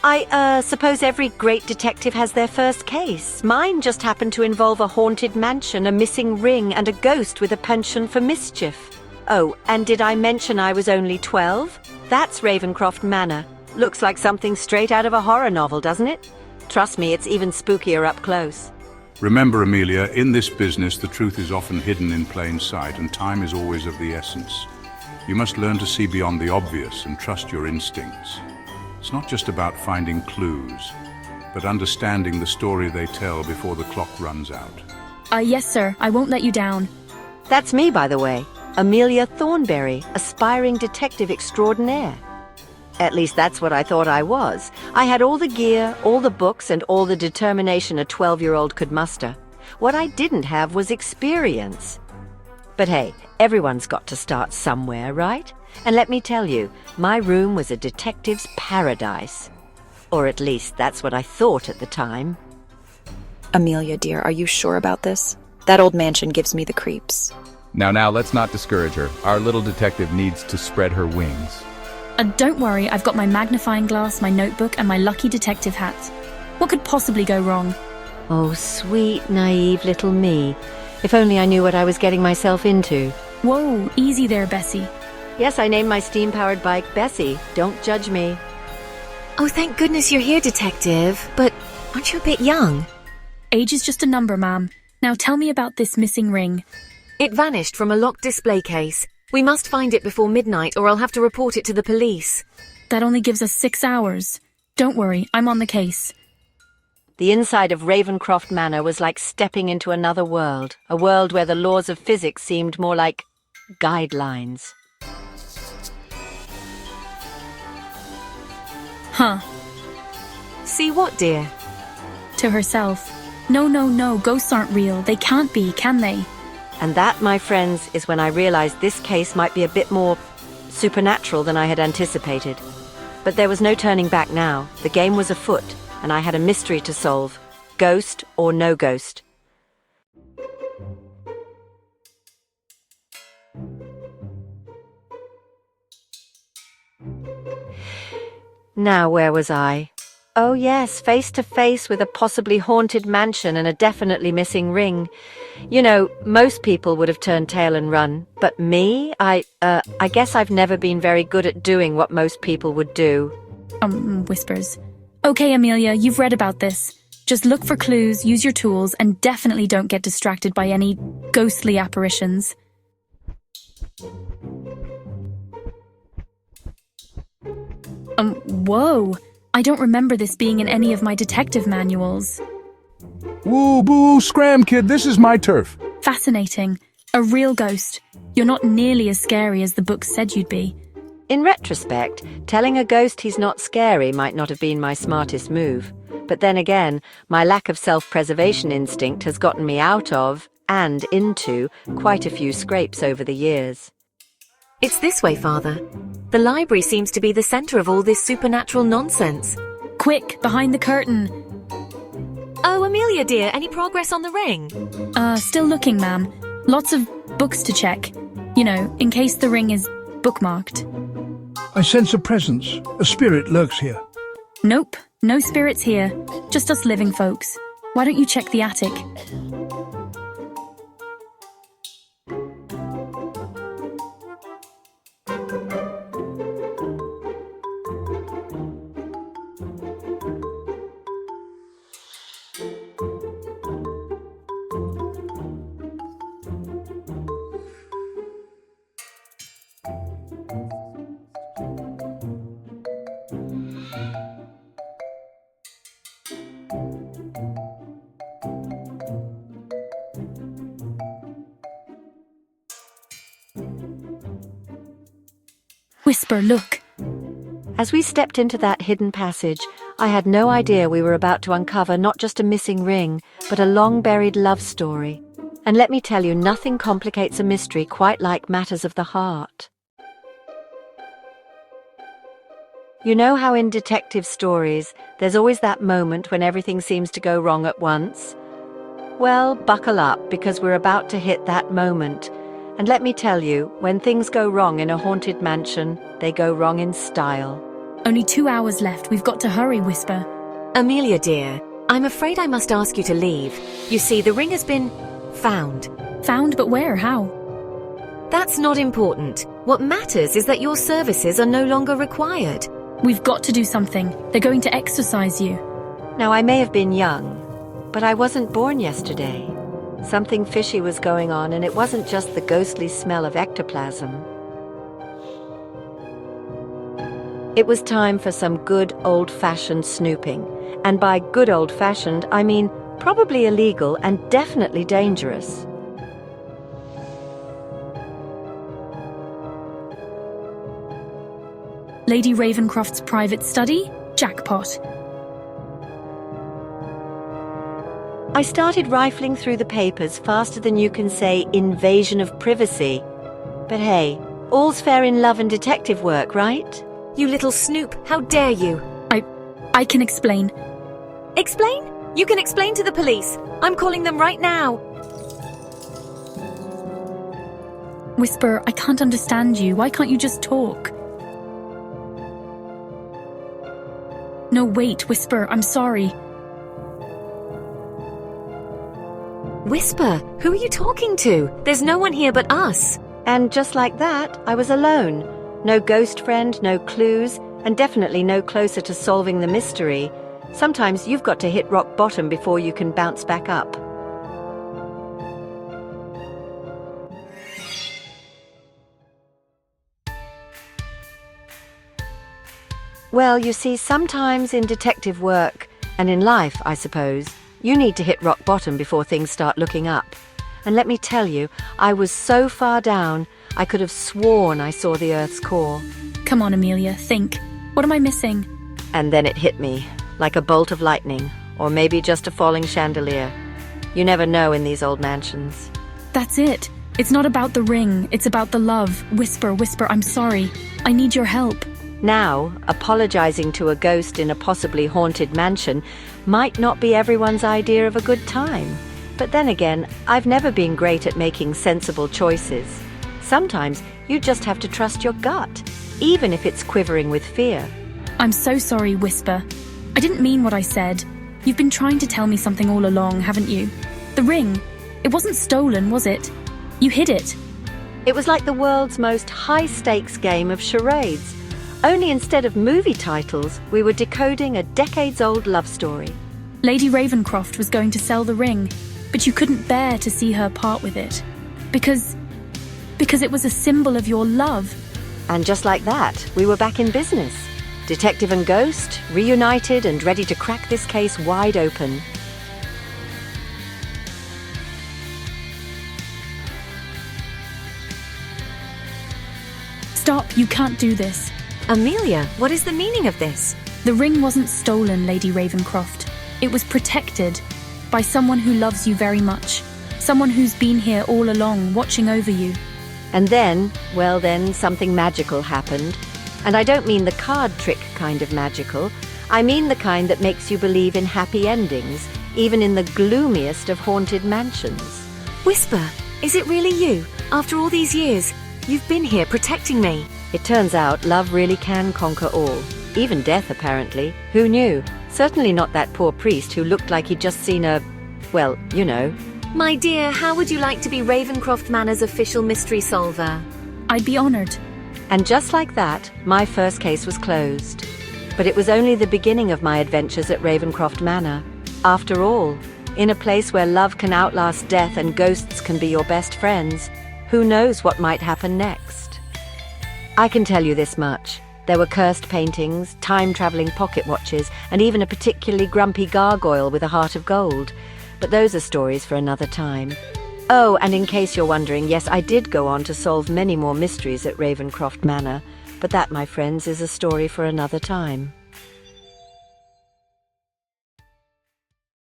I suppose every great detective has their first case. Mine just happened to involve a haunted mansion, a missing ring, and a ghost with a penchant for mischief. Oh, and did I mention I was only 12? That's Ravencroft Manor. Looks like something straight out of a horror novel, doesn't it? Trust me, it's even spookier up close. Remember, Amelia, in this business, the truth is often hidden in plain sight, and time is always of the essence. You must learn to see beyond the obvious and trust your instincts. It's not just about finding clues, but understanding the story they tell before the clock runs out. Yes, sir. I won't let you down. That's me, by the way. Amelia Thornberry, aspiring detective extraordinaire. At least that's what I thought I was. I had all the gear, all the books, and all the determination a 12-year-old could muster. What I didn't have was experience. But hey, everyone's got to start somewhere, right? And let me tell you, my room was a detective's paradise. Or at least that's what I thought at the time. Amelia, dear, are you sure about this? That old mansion gives me the creeps. Now, let's not discourage her. Our little detective needs to spread her wings. Don't worry, I've got my magnifying glass, my notebook, and my lucky detective hat. What could possibly go wrong? Oh, sweet, naive little me. If only I knew what I was getting myself into. Whoa, easy there, Bessie. Yes, I named my steam-powered bike Bessie. Don't judge me. Oh, thank goodness you're here, Detective. But aren't you a bit young? Age is just a number, ma'am. Now tell me about this missing ring. It vanished from a locked display case. We must find it before midnight or I'll have to report it to the police. That only gives us 6 hours. Don't worry, I'm on the case. The inside of Ravencroft Manor was like stepping into another world, a world where the laws of physics seemed more like guidelines. Huh. See what, dear? To herself. No, ghosts aren't real. They can't be, can they? And that, my friends, is when I realized this case might be a bit more supernatural than I had anticipated. But there was no turning back now. The game was afoot, and I had a mystery to solve. Ghost or no ghost. Now, where was I? Oh yes, face to face with a possibly haunted mansion and a definitely missing ring. You know, most people would have turned tail and run, but me, I guess I've never been very good at doing what most people would do. Whispers. Okay, Amelia, you've read about this. Just look for clues, use your tools, and definitely don't get distracted by any ghostly apparitions. Whoa! I don't remember this being in any of my detective manuals. Woo, boo, scram, kid, this is my turf. Fascinating. A real ghost. You're not nearly as scary as the book said you'd be. In retrospect, telling a ghost he's not scary might not have been my smartest move. But then again, my lack of self-preservation instinct has gotten me out of, and into, quite a few scrapes over the years. It's this way, Father. The library seems to be the centre of all this supernatural nonsense. Quick, behind the curtain. Oh, Amelia dear, any progress on the ring? Still looking, ma'am. Lots of books to check. You know, in case the ring is bookmarked. I sense a presence. A spirit lurks here. Nope, no spirits here. Just us living folks. Why don't you check the attic? Whisper, look. As we stepped into that hidden passage, I had no idea we were about to uncover not just a missing ring, but a long-buried love story. And let me tell you, nothing complicates a mystery quite like matters of the heart. You know how in detective stories, there's always that moment when everything seems to go wrong at once? Well, buckle up, because we're about to hit that moment. And let me tell you, when things go wrong in a haunted mansion, they go wrong in style. Only 2 hours left. We've got to hurry, Whisper. Amelia, dear, I'm afraid I must ask you to leave. You see, the ring has been found. Found, but where? How? That's not important. What matters is that your services are no longer required. We've got to do something. They're going to exorcise you. Now, I may have been young, but I wasn't born yesterday. Something fishy was going on, and it wasn't just the ghostly smell of ectoplasm. It was time for some good old-fashioned snooping. And by good old-fashioned, I mean probably illegal and definitely dangerous. Lady Ravencroft's private study? Jackpot. I started rifling through the papers faster than you can say invasion of privacy. But hey, all's fair in love and detective work, right? You little snoop, how dare you? I can explain. Explain? You can explain to the police. I'm calling them right now. Whisper, I can't understand you. Why can't you just talk? No, wait, Whisper, I'm sorry. Whisper, who are you talking to? There's no one here but us. And just like that, I was alone. No ghost friend, no clues, and definitely no closer to solving the mystery. Sometimes you've got to hit rock bottom before you can bounce back up. Well, you see, sometimes in detective work, and in life, I suppose, you need to hit rock bottom before things start looking up. And let me tell you, I was so far down, I could have sworn I saw the Earth's core. Come on, Amelia, think. What am I missing? And then it hit me, like a bolt of lightning, or maybe just a falling chandelier. You never know in these old mansions. That's it. It's not about the ring, it's about the love. Whisper, Whisper, I'm sorry. I need your help. Now, apologizing to a ghost in a possibly haunted mansion might not be everyone's idea of a good time. But then again, I've never been great at making sensible choices. Sometimes you just have to trust your gut, even if it's quivering with fear. I'm so sorry, Whisper. I didn't mean what I said. You've been trying to tell me something all along, haven't you? The ring, it wasn't stolen, was it? You hid it. It was like the world's most high-stakes game of charades. Only instead of movie titles, we were decoding a decades-old love story. Lady Ravencroft was going to sell the ring, but you couldn't bear to see her part with it. Because it was a symbol of your love. And just like that, we were back in business. Detective and ghost, reunited and ready to crack this case wide open. Stop, you can't do this. Amelia, what is the meaning of this? The ring wasn't stolen, Lady Ravencroft. It was protected by someone who loves you very much. Someone who's been here all along, watching over you. And then, well then, something magical happened. And I don't mean the card trick kind of magical. I mean the kind that makes you believe in happy endings, even in the gloomiest of haunted mansions. Whisper, is it really you? After all these years, you've been here protecting me. It turns out love really can conquer all. Even death, apparently. Who knew? Certainly not that poor priest who looked like he'd just seen a... well, you know. My dear, how would you like to be Ravencroft Manor's official mystery solver? I'd be honored. And just like that, my first case was closed. But it was only the beginning of my adventures at Ravencroft Manor. After all, in a place where love can outlast death and ghosts can be your best friends, who knows what might happen next? I can tell you this much. There were cursed paintings, time-traveling pocket watches, and even a particularly grumpy gargoyle with a heart of gold. But those are stories for another time. Oh, and in case you're wondering, yes, I did go on to solve many more mysteries at Ravencroft Manor. But that, my friends, is a story for another time.